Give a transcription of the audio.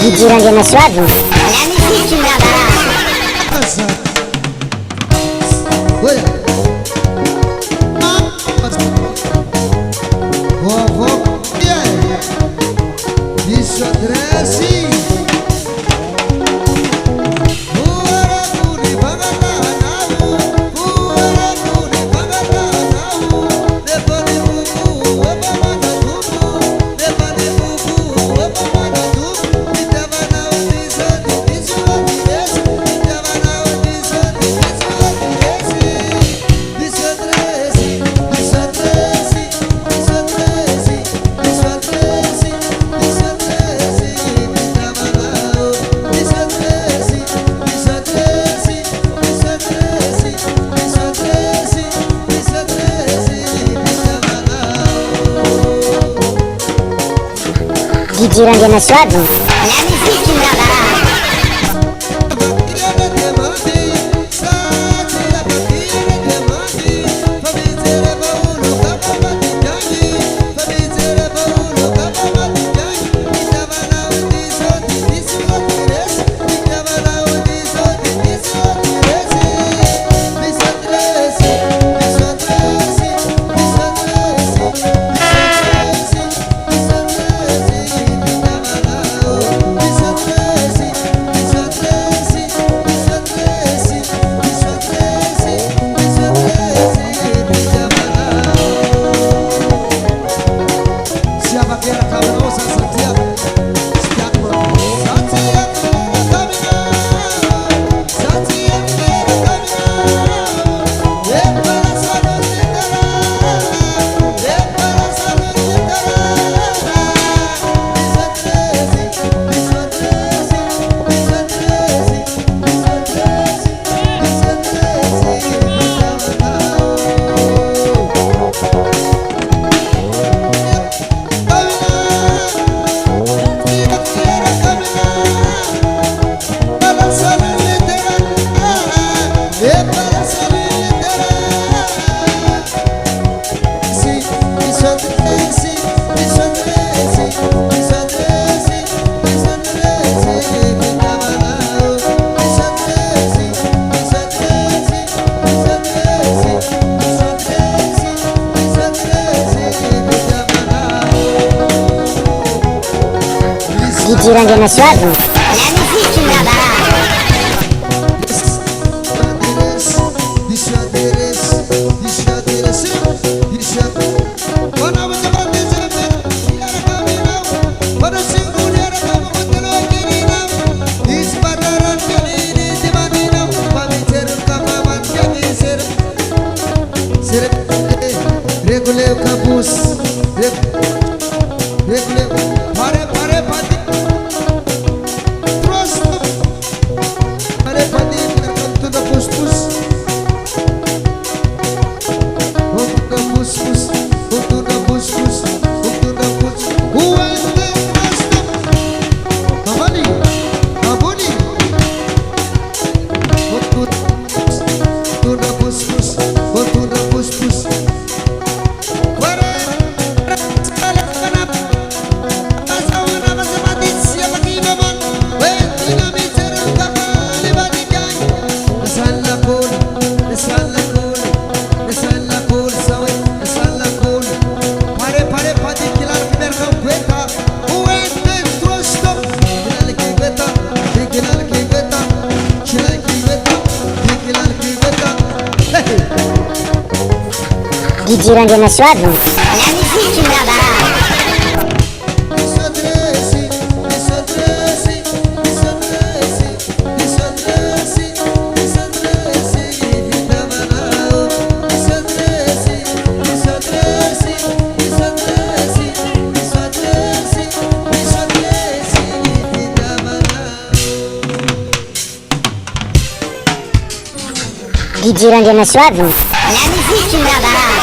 Vigilangue na sua vida. Olha a musique me dá. Vovó, isso André, Vigilangue na sua vida. Olha a musique me dá. Vigilangue na sua vida. Olha a musique me dá. Regulei o campus, regulei, pare, Vigilangue na sua vida. Olha a musique me dá. Vigilangue na sua vida. Olha a musique me dá.